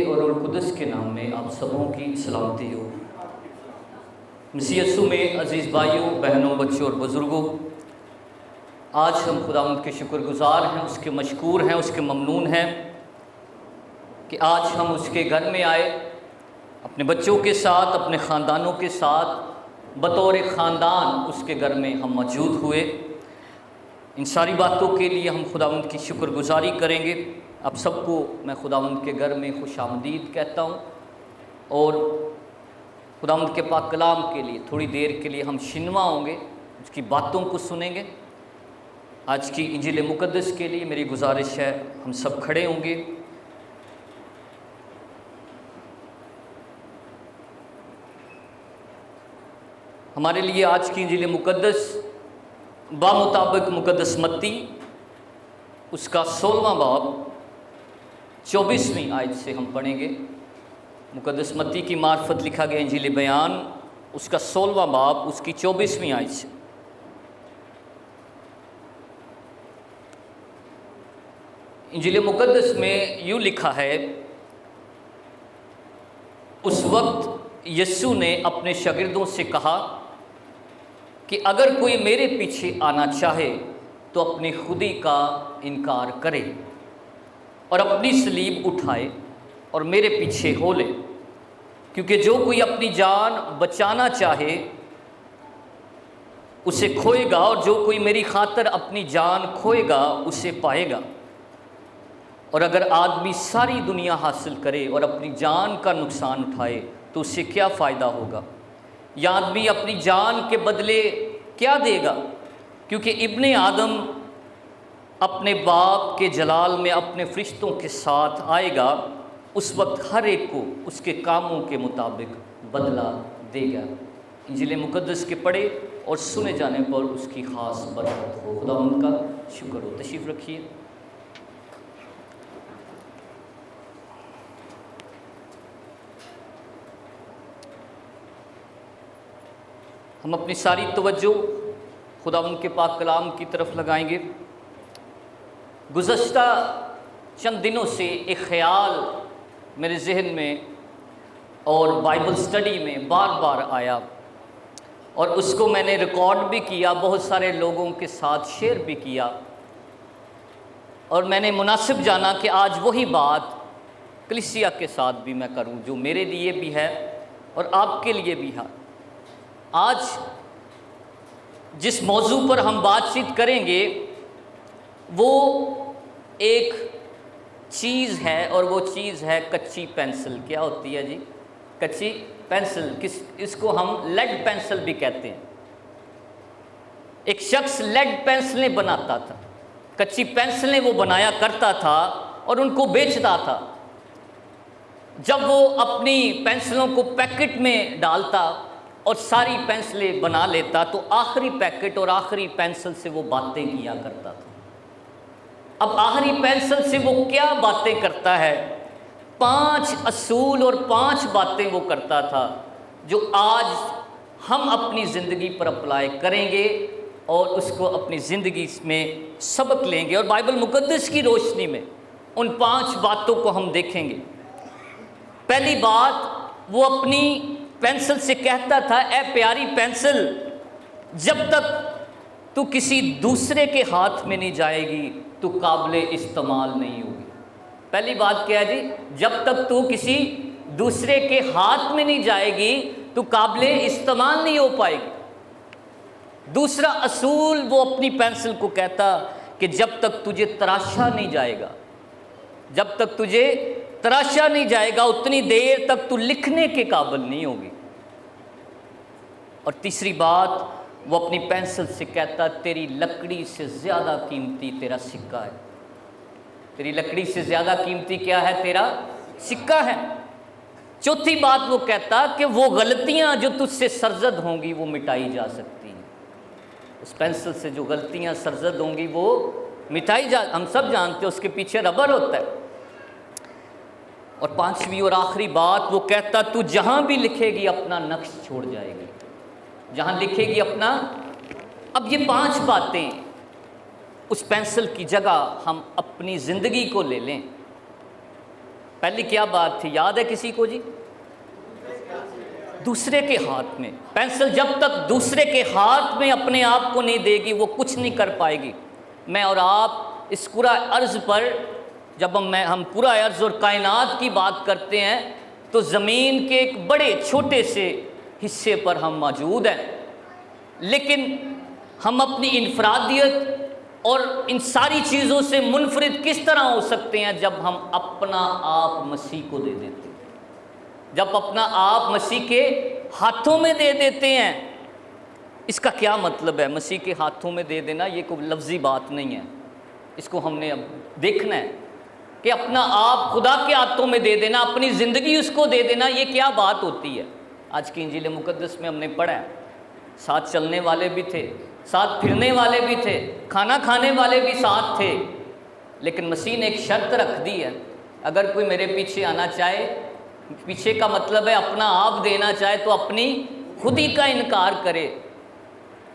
اور روح القدس کے نام میں آپ سبوں کی سلامتی ہو۔ مسیح یسوع میں عزیز بھائیوں، بہنوں، بچوں اور بزرگوں، آج ہم خداوند کے شکر گزار ہیں، اس کے مشکور ہیں، اس کے ممنون ہیں کہ آج ہم اس کے گھر میں آئے، اپنے بچوں کے ساتھ، اپنے خاندانوں کے ساتھ، بطور خاندان اس کے گھر میں ہم موجود ہوئے۔ ان ساری باتوں کے لیے ہم خداوند کی شکر گزاری کریں گے۔ آپ سب کو میں خداوند کے گھر میں خوش آمدید کہتا ہوں، اور خداوند کے پاک کلام کے لیے تھوڑی دیر کے لیے ہم شنوا ہوں گے، اس کی باتوں کو سنیں گے۔ آج کی انجیل مقدس کے لیے میری گزارش ہے ہم سب کھڑے ہوں گے۔ ہمارے لیے آج کی انجیل مقدس بامطابق مقدس متی اس کا 16واں باب 24ویں آیت سے ہم پڑھیں گے۔ مقدس متی کی معرفت لکھا گیا انجیل بیان اس کا 16واں باب اس کی 24ویں آیت سے۔ انجیل مقدس میں یوں لکھا ہے، اس وقت یسوع نے اپنے شاگردوں سے کہا کہ اگر کوئی میرے پیچھے آنا چاہے تو اپنی خودی کا انکار کرے اور اپنی صلیب اٹھائے اور میرے پیچھے ہو لے، کیونکہ جو کوئی اپنی جان بچانا چاہے اسے کھوئے گا، اور جو کوئی میری خاطر اپنی جان کھوئے گا اسے پائے گا۔ اور اگر آدمی ساری دنیا حاصل کرے اور اپنی جان کا نقصان اٹھائے تو اسے کیا فائدہ ہوگا؟ یا آدمی اپنی جان کے بدلے کیا دے گا؟ کیونکہ ابن آدم اپنے باپ کے جلال میں اپنے فرشتوں کے ساتھ آئے گا، اس وقت ہر ایک کو اس کے کاموں کے مطابق بدلہ دے گا۔ انجیل مقدس کے پڑھے اور سنے جانے پر اس کی خاص برکت ہو۔ خدا ان کا شکر ہو۔ تشریف رکھیے۔ ہم اپنی ساری توجہ خدا ان کے پاک کلام کی طرف لگائیں گے۔ گزشتہ چند دنوں سے ایک خیال میرے ذہن میں اور بائبل سٹڈی میں بار بار آیا، اور اس کو میں نے ریکارڈ بھی کیا، بہت سارے لوگوں کے ساتھ شیئر بھی کیا، اور میں نے مناسب جانا کہ آج وہی بات کلیسیا کے ساتھ بھی میں کروں، جو میرے لیے بھی ہے اور آپ کے لیے بھی ہے۔ آج جس موضوع پر ہم بات چیت کریں گے وہ ایک چیز ہے، اور وہ چیز ہے کچی پینسل۔ کیا ہوتی ہے جی؟ کچی پینسل۔ اس کو ہم لیڈ پینسل بھی کہتے ہیں۔ ایک شخص لیڈ پینسلیں بناتا تھا، کچی پینسلیں وہ بنایا کرتا تھا اور ان کو بیچتا تھا۔ جب وہ اپنی پینسلوں کو پیکٹ میں ڈالتا اور ساری پینسلیں بنا لیتا تو آخری پیکٹ اور آخری پینسل سے وہ باتیں کیا کرتا تھا۔ اب آخری پینسل سے وہ کیا باتیں کرتا ہے؟ 5 اصول اور 5 باتیں وہ کرتا تھا جو آج ہم اپنی زندگی پر اپلائی کریں گے اور اس کو اپنی زندگی میں سبق لیں گے، اور بائبل مقدس کی روشنی میں ان 5 باتوں کو ہم دیکھیں گے۔ پہلی بات، وہ اپنی پینسل سے کہتا تھا، اے پیاری پینسل، جب تک تو کسی دوسرے کے ہاتھ میں نہیں جائے گی تو قابل استعمال نہیں ہوگی۔ پہلی بات کیا ہے جی؟ جب تک تو کسی دوسرے کے ہاتھ میں نہیں جائے گی تو قابل استعمال نہیں ہو پائے گی۔ دوسرا اصول وہ اپنی پینسل کو کہتا کہ جب تک تجھے تراشا نہیں جائے گا، جب تک تجھے تراشا نہیں جائے گا اتنی دیر تک تو لکھنے کے قابل نہیں ہوگی۔ اور تیسری بات، وہ اپنی پینسل سے کہتا تیری لکڑی سے زیادہ قیمتی تیرا سکہ ہے۔ تیری لکڑی سے زیادہ قیمتی کیا ہے؟ تیرا سکہ ہے۔ چوتھی بات وہ کہتا کہ وہ غلطیاں جو تجھ سے سرزد ہوں گی وہ مٹائی جا سکتی ہیں۔ اس پینسل سے جو غلطیاں سرزد ہوں گی وہ مٹائی ہم سب جانتے ہیں اس کے پیچھے ربر ہوتا ہے۔ اور 5ویں اور آخری بات وہ کہتا تو جہاں بھی لکھے گی اپنا نقش چھوڑ جائے گی، جہاں لکھے گی اپنا۔ اب یہ 5 باتیں اس پینسل کی جگہ ہم اپنی زندگی کو لے لیں پہلی کیا بات تھی، یاد ہے کسی کو جی؟ دوسرے کے ہاتھ میں پینسل جب تک دوسرے کے ہاتھ میں اپنے آپ کو نہیں دے گی وہ کچھ نہیں کر پائے گی۔ میں اور آپ اس پورا عرض پر جب ہم پورا عرض اور کائنات کی بات کرتے ہیں تو زمین کے ایک بڑے چھوٹے سے حصے پر ہم موجود ہیں، لیکن ہم اپنی انفرادیت اور ان ساری چیزوں سے منفرد کس طرح ہو سکتے ہیں؟ جب ہم اپنا آپ مسیح کو دے دیتے ہیں، جب اپنا آپ مسیح کے ہاتھوں میں دے دیتے ہیں۔ اس کا کیا مطلب ہے مسیح کے ہاتھوں میں دے دینا؟ یہ کوئی لفظی بات نہیں ہے، اس کو ہم نے اب دیکھنا ہے کہ اپنا آپ خدا کے ہاتھوں میں دے دینا، اپنی زندگی اس کو دے دینا، یہ کیا بات ہوتی ہے؟ آج کی انجیل مقدس میں ہم نے پڑھا ہے، ساتھ چلنے والے بھی تھے، ساتھ پھرنے والے بھی تھے، کھانا کھانے والے بھی ساتھ تھے، لیکن مسیح نے ایک شرط رکھ دی ہے، اگر کوئی میرے پیچھے آنا چاہے، پیچھے کا مطلب ہے اپنا آپ دینا چاہے، تو اپنی خودی کا انکار کرے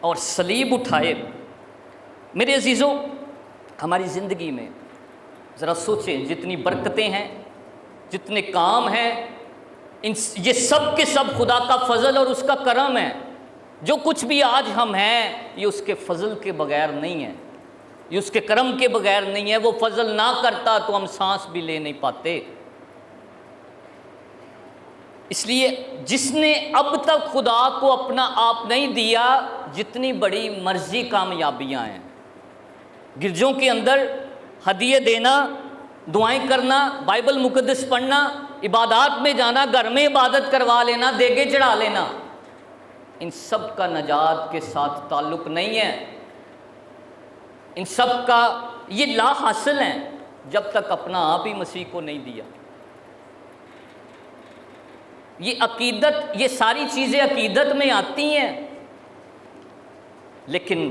اور صلیب اٹھائے۔ میرے عزیزوں، ہماری زندگی میں ذرا سوچیں، جتنی برکتیں ہیں، جتنے کام ہیں، یہ سب کے سب خدا کا فضل اور اس کا کرم ہے۔ جو کچھ بھی آج ہم ہیں یہ اس کے فضل کے بغیر نہیں ہے، یہ اس کے کرم کے بغیر نہیں ہے۔ وہ فضل نہ کرتا تو ہم سانس بھی لے نہیں پاتے۔ اس لیے جس نے اب تک خدا کو اپنا آپ نہیں دیا، جتنی بڑی مرضی کامیابیاں ہیں، گرجوں کے اندر ہدیے دینا، دعائیں کرنا، بائبل مقدس پڑھنا، عبادات میں جانا، گھر میں عبادت کروا لینا، دیگے چڑھا لینا، ان سب کا نجات کے ساتھ تعلق نہیں ہے۔ ان سب کا یہ لا حاصل ہیں جب تک اپنا آپ ہی مسیح کو نہیں دیا۔ یہ عقیدت، یہ ساری چیزیں عقیدت میں آتی ہیں، لیکن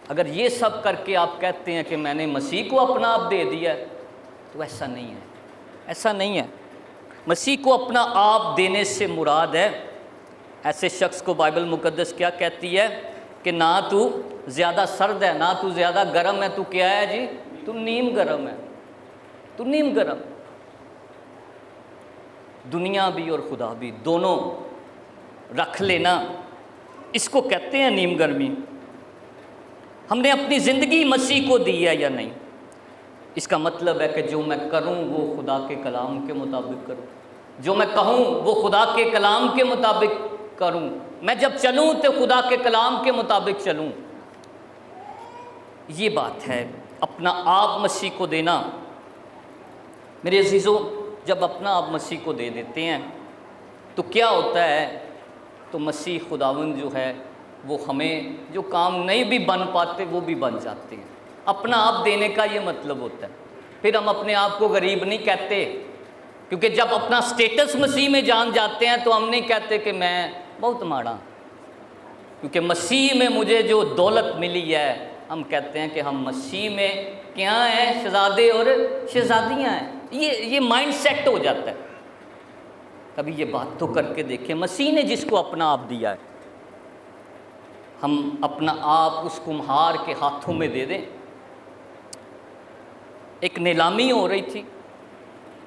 اگر یہ سب کر کے آپ کہتے ہیں کہ میں نے مسیح کو اپنا آپ دے دیا ہے، تو ایسا نہیں ہے، ایسا نہیں ہے۔ مسیح کو اپنا آپ دینے سے مراد ہے، ایسے شخص کو بائبل مقدس کیا کہتی ہے کہ نہ تو زیادہ سرد ہے، نہ تو زیادہ گرم ہے، تو کیا ہے جی؟ تو نیم گرم ہے، تو نیم گرم۔ دنیا بھی اور خدا بھی دونوں رکھ لینا، اس کو کہتے ہیں نیم گرمی۔ ہم نے اپنی زندگی مسیح کو دی ہے یا نہیں؟ اس کا مطلب ہے کہ جو میں کروں وہ خدا کے کلام کے مطابق کروں، جو میں کہوں وہ خدا کے کلام کے مطابق کروں، میں جب چلوں تو خدا کے کلام کے مطابق چلوں۔ یہ بات ہے اپنا آپ مسیح کو دینا۔ میرے عزیزوں، جب اپنا آپ مسیح کو دے دیتے ہیں تو کیا ہوتا ہے؟ تو مسیح خداوند جو ہے وہ ہمیں جو کام نہیں بھی بن پاتے وہ بھی بن جاتے ہیں۔ اپنا آپ دینے کا یہ مطلب ہوتا ہے۔ پھر ہم اپنے آپ کو غریب نہیں کہتے، کیونکہ جب اپنا سٹیٹس مسیح میں جان جاتے ہیں تو ہم نہیں کہتے کہ میں بہت ماڑا، کیونکہ مسیح میں مجھے جو دولت ملی ہے، ہم کہتے ہیں کہ ہم مسیح میں کیا ہیں؟ شہزادے اور شہزادیاں ہیں۔ یہ مائنڈ سیٹ ہو جاتا ہے۔ کبھی یہ بات تو کر کے دیکھیں، مسیح نے جس کو اپنا آپ دیا ہے، ہم اپنا آپ اس کمہار کے ہاتھوں میں دے دیں۔ ایک نیلامی ہو رہی تھی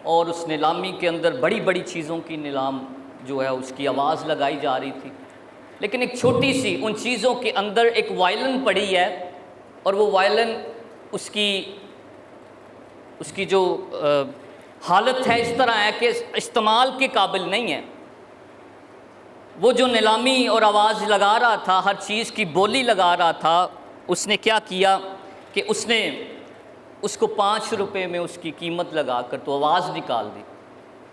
اور اس نیلامی کے اندر بڑی بڑی چیزوں کی نیلام جو ہے اس کی آواز لگائی جا رہی تھی، لیکن ایک چھوٹی سی ان چیزوں کے اندر ایک وائلن پڑی ہے، اور وہ وائلن اس کی جو حالت ہے اس طرح ہے کہ استعمال کے قابل نہیں ہے۔ وہ جو نیلامی اور آواز لگا رہا تھا، ہر چیز کی بولی لگا رہا تھا، اس نے کیا کیا کہ اس نے اس کو 5 روپے میں اس کی قیمت لگا کر تو آواز نکال دی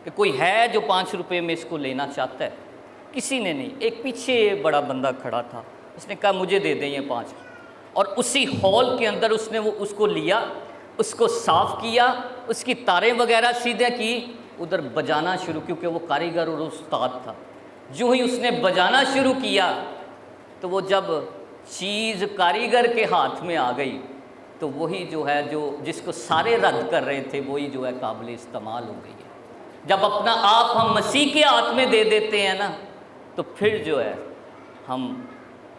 کہ کوئی ہے جو 5 روپے میں اس کو لینا چاہتا ہے؟ کسی نے نہیں۔ ایک پیچھے بڑا بندہ کھڑا تھا، اس نے کہا مجھے دے دیں یہ 5، اور اسی ہال کے اندر اس نے اس کو لیا، اس کو صاف کیا، اس کی تاریں وغیرہ سیدھے کی، ادھر بجانا شروع، کیونکہ وہ کاریگر اور استاد تھا۔ جو ہی اس نے بجانا شروع کیا تو وہ جب چیز کاریگر کے ہاتھ میں آ گئی تو وہی جو ہے جس کو سارے رد کر رہے تھے وہی جو ہے قابل استعمال ہو گئی ہے۔ جب اپنا آپ ہم مسیح کے ہاتھ میں دے دیتے ہیں نا، تو پھر جو ہے ہم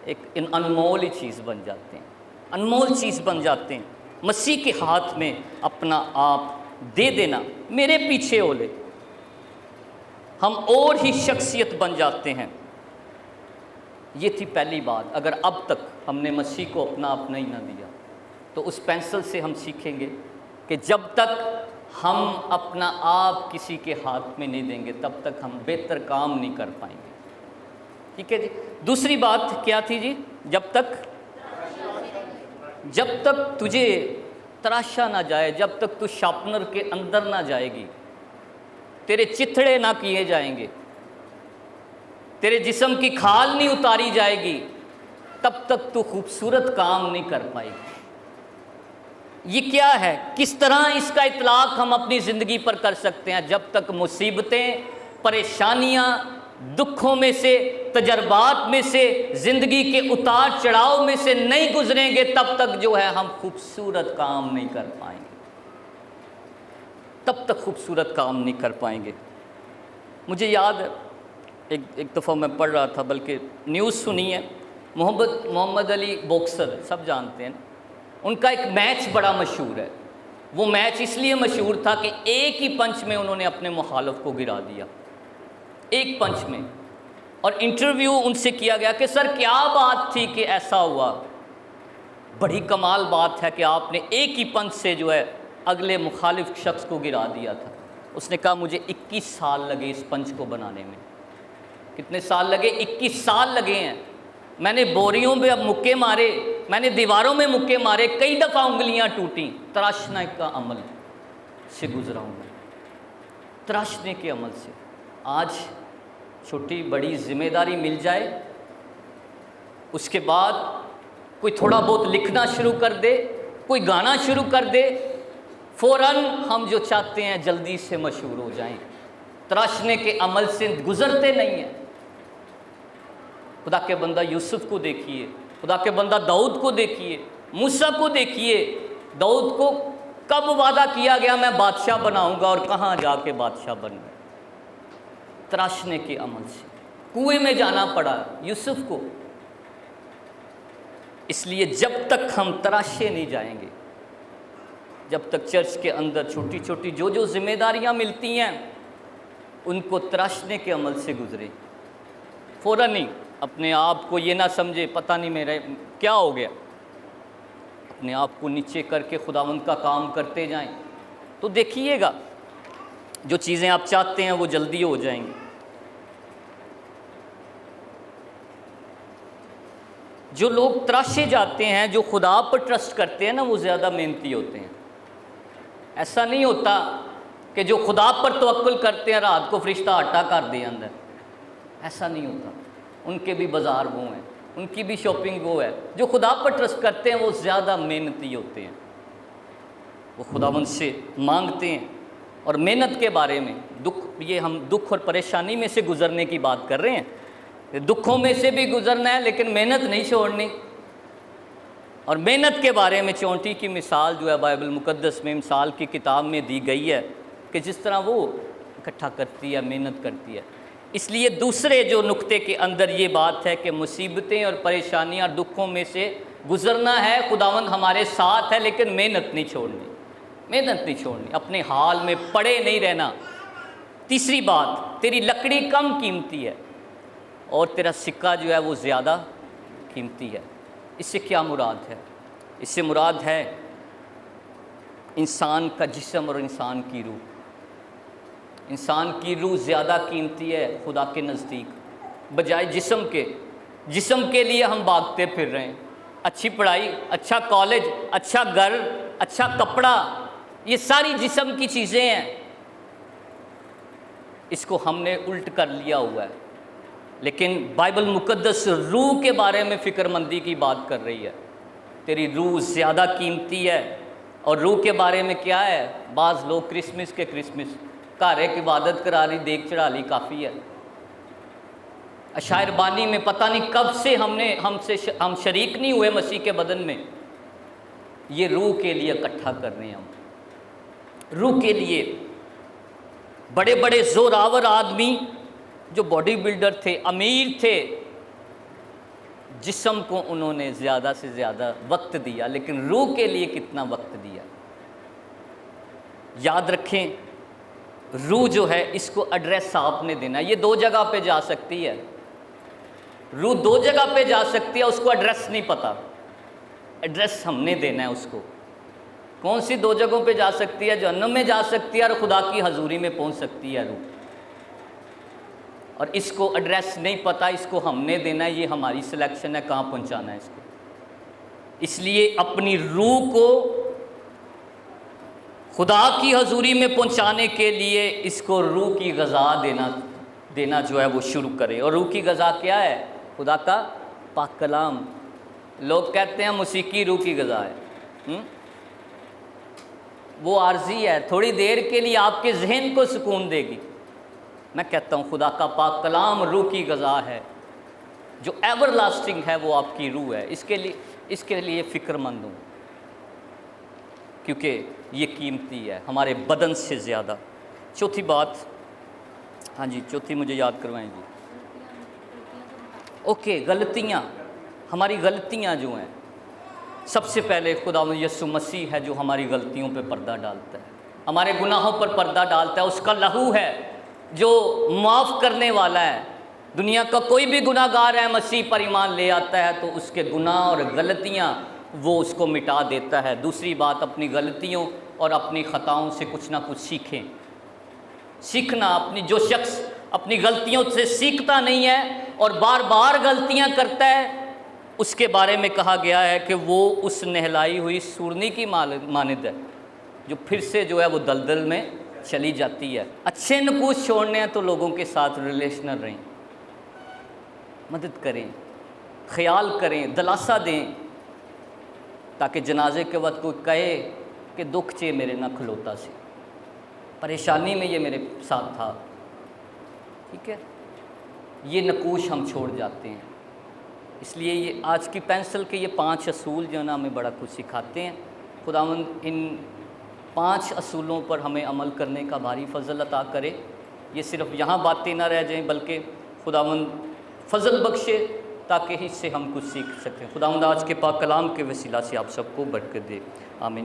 ایک انمول چیز بن جاتے ہیں، انمول چیز بن جاتے ہیں۔ مسیح کے ہاتھ میں اپنا آپ دے دینا میرے پیچھے ہو لے، ہم اور ہی شخصیت بن جاتے ہیں۔ یہ تھی پہلی بات۔ اگر اب تک ہم نے مسیح کو اپنا ہی نہ دیا تو اس پینسل سے ہم سیکھیں گے کہ جب تک ہم اپنا آپ کسی کے ہاتھ میں نہیں دیں گے تب تک ہم بہتر کام نہیں کر پائیں گے۔ ٹھیک ہے جی۔ دوسری بات کیا تھی جی؟ جب تک تجھے تراشا نہ جائے، جب تک تو شارپنر کے اندر نہ جائے گی، تیرے چتھڑے نہ کیے جائیں گے، تیرے جسم کی کھال نہیں اتاری جائے گی، تب تک تو خوبصورت کام نہیں کر پائے گی۔ یہ کیا ہے؟ کس طرح اس کا اطلاق ہم اپنی زندگی پر کر سکتے ہیں؟ جب تک مصیبتیں، پریشانیاں، دکھوں میں سے، تجربات میں سے، زندگی کے اتار چڑھاؤ میں سے نہیں گزریں گے تب تک جو ہے ہم خوبصورت کام نہیں کر پائیں گے، تب تک خوبصورت کام نہیں کر پائیں گے۔ مجھے یاد ہے ایک دفعہ میں پڑھ رہا تھا، بلکہ نیوز سنی ہے، محمد علی باکسر سب جانتے ہیں، ان کا ایک میچ بڑا مشہور ہے۔ وہ میچ اس لیے مشہور تھا کہ ایک ہی پنچ میں انہوں نے اپنے مخالف کو گرا دیا، ایک پنچ میں۔ اور انٹرویو ان سے کیا گیا کہ سر کیا بات تھی کہ ایسا ہوا؟ بڑی کمال بات ہے کہ آپ نے ایک ہی پنچ سے جو ہے اگلے مخالف شخص کو گرا دیا تھا۔ اس نے کہا مجھے 21 سال لگے اس پنچ کو بنانے میں۔ کتنے سال لگے؟ 21 سال لگے ہیں۔ میں نے بوریوں پہ مکے مارے، میں نے دیواروں میں مکے مارے، کئی دفعہ انگلیاں ٹوٹیں، تراشنے کا عمل سے گزرا ہوں میں، تراشنے کے عمل سے۔ آج چھوٹی بڑی ذمہ داری مل جائے، اس کے بعد کوئی تھوڑا بہت لکھنا شروع کر دے، کوئی گانا شروع کر دے، فوراً ہم جو چاہتے ہیں جلدی سے مشہور ہو جائیں، تراشنے کے عمل سے گزرتے نہیں ہیں۔ خدا کے بندہ یوسف کو دیکھیے، خدا کے بندہ داؤد کو دیکھیے، موسیٰ کو دیکھیے۔ داؤد کو کب وعدہ کیا گیا میں بادشاہ بناؤں گا، اور کہاں جا کے بادشاہ بن گیا؟ تراشنے کے عمل سے کنویں میں جانا پڑا یوسف کو۔ اس لیے جب تک ہم تراشے نہیں جائیں گے، جب تک چرچ کے اندر چھوٹی چھوٹی جو ذمہ داریاں ملتی ہیں ان کو تراشنے کے عمل سے گزرے، فوراً نہیں اپنے آپ کو یہ نہ سمجھے پتہ نہیں میرے کیا ہو گیا، اپنے آپ کو نیچے کر کے خداوند کا کام کرتے جائیں تو دیکھیے گا جو چیزیں آپ چاہتے ہیں وہ جلدی ہو جائیں گی۔ جو لوگ تراشے جاتے ہیں، جو خدا پر ٹرسٹ کرتے ہیں نا، وہ زیادہ محنتی ہوتے ہیں۔ ایسا نہیں ہوتا کہ جو خدا پر توکل کرتے ہیں رات کو فرشتہ آٹا کر دے اندر، ایسا نہیں ہوتا۔ ان کے بھی بازار وہ ہیں، ان کی بھی شاپنگ وہ ہے۔ جو خدا پر ٹرسٹ کرتے ہیں وہ زیادہ محنتی ہوتے ہیں، وہ خداوند سے مانگتے ہیں۔ اور محنت کے بارے میں یہ ہم دکھ اور پریشانی میں سے گزرنے کی بات کر رہے ہیں، دکھوں میں سے بھی گزرنا ہے لیکن محنت نہیں چھوڑنی۔ اور محنت کے بارے میں چونٹی کی مثال جو ہے بائبل مقدس میں مثال کی کتاب میں دی گئی ہے کہ جس طرح وہ اکٹھا کرتی ہے، محنت کرتی ہے۔ اس لیے دوسرے جو نقطے کے اندر یہ بات ہے کہ مصیبتیں اور پریشانیاں اور دکھوں میں سے گزرنا ہے، خداوند ہمارے ساتھ ہے، لیکن محنت نہیں چھوڑنی، محنت نہیں چھوڑنی، اپنے حال میں پڑے نہیں رہنا۔ تیسری بات، تیری لکڑی کم قیمتی ہے اور تیرا سکہ جو ہے وہ زیادہ قیمتی ہے۔ اس سے کیا مراد ہے؟ اس سے مراد ہے انسان کا جسم اور انسان کی روح۔ انسان کی روح زیادہ قیمتی ہے خدا کے نزدیک بجائے جسم کے۔ جسم کے لیے ہم بھاگتے پھر رہے ہیں، اچھی پڑھائی، اچھا کالج، اچھا گھر، اچھا کپڑا، یہ ساری جسم کی چیزیں ہیں۔ اس کو ہم نے الٹ کر لیا ہوا ہے، لیکن بائبل مقدس روح کے بارے میں فکر مندی کی بات کر رہی ہے۔ تیری روح زیادہ قیمتی ہے۔ اور روح کے بارے میں کیا ہے؟ بعض لوگ کرسمس گھر ایک عبادت کرا لی، دیگ چڑھا لی، کافی ہے۔ عشائر بانی میں پتہ نہیں کب سے ہم شریک نہیں ہوئے مسیح کے بدن میں۔ یہ روح کے لیے اکٹھا کر رہے ہیں ہم، روح کے لیے۔ بڑے بڑے زوراور آدمی جو باڈی بلڈر تھے، امیر تھے، جسم کو انہوں نے زیادہ سے زیادہ وقت دیا، لیکن روح کے لیے کتنا وقت دیا؟ یاد رکھیں روح جو ہے اس کو ایڈریس آپ نے دینا ہے. یہ دو جگہ پہ جا سکتی ہے, روح دو جگہ پہ جا سکتی ہے, اس کو ایڈریس نہیں پتہ, ایڈریس ہم نے دینا ہے اس کو. کون سی دو جگہوں پہ جا سکتی ہے؟ جہنم میں جا سکتی ہے اور خدا کی حضوری میں پہنچ سکتی ہے روح. اور اس کو ایڈریس نہیں پتہ, اس کو ہم نے دینا ہے, یہ ہماری سلیکشن ہے کہاں پہنچانا ہے اس کو. اس لیے اپنی روح کو خدا کی حضوری میں پہنچانے کے لیے اس کو روح کی غذا دینا جو ہے وہ شروع کرے. اور روح کی غذا کیا ہے؟ خدا کا پاک کلام. لوگ کہتے ہیں موسیقی روح کی غذا ہے. وہ عارضی ہے, تھوڑی دیر کے لیے آپ کے ذہن کو سکون دے گی. میں کہتا ہوں خدا کا پاک کلام روح کی غذا ہے, جو ایور لاسٹنگ ہے, وہ آپ کی روح ہے. اس کے لیے فکر مند ہوں, کیونکہ یہ قیمتی ہے ہمارے بدن سے زیادہ. چوتھی بات, ہاں جی چوتھی مجھے یاد کروائیں جی. اوکے, غلطیاں, ہماری غلطیاں جو ہیں, سب سے پہلے خدا یسوع مسیح ہے جو ہماری غلطیوں پہ پردہ ڈالتا ہے, ہمارے گناہوں پر پردہ ڈالتا ہے. اس کا لہو ہے جو معاف کرنے والا ہے. دنیا کا کوئی بھی گناہ گار ہے, مسیح پر ایمان لے آتا ہے تو اس کے گناہ اور غلطیاں وہ اس کو مٹا دیتا ہے. دوسری بات, اپنی غلطیوں اور اپنی خطاؤں سے کچھ نہ کچھ سیکھیں. سیکھنا, جو شخص اپنی غلطیوں سے سیکھتا نہیں ہے اور بار بار غلطیاں کرتا ہے, اس کے بارے میں کہا گیا ہے کہ وہ اس نہلائی ہوئی سورنی کی مانند ہے جو پھر سے جو ہے وہ دلدل میں چلی جاتی ہے. اچھے نکوش چھوڑنے ہیں تو لوگوں کے ساتھ ریلیشنل رہیں, مدد کریں, خیال کریں, دلاسا دیں, تاکہ جنازے کے وقت کوئی کہے کہ دکھ چے میرے نہ کھلوتا سی, پریشانی میں یہ میرے ساتھ تھا. ٹھیک ہے, یہ نکوش ہم چھوڑ جاتے ہیں. اس لیے یہ آج کی پینسل کے یہ 5 اصول جو ہے نا ہمیں بڑا کچھ سکھاتے ہیں. خداوند ان 5 اصولوں پر ہمیں عمل کرنے کا بھاری فضل عطا کرے. یہ صرف یہاں باتیں نہ رہ جائیں, بلکہ خداوند فضل بخشے تاکہ اس سے ہم کچھ سیکھ سکیں. خداوند آج کے پاک کلام کے وسیلہ سے آپ سب کو برکت دے. آمین.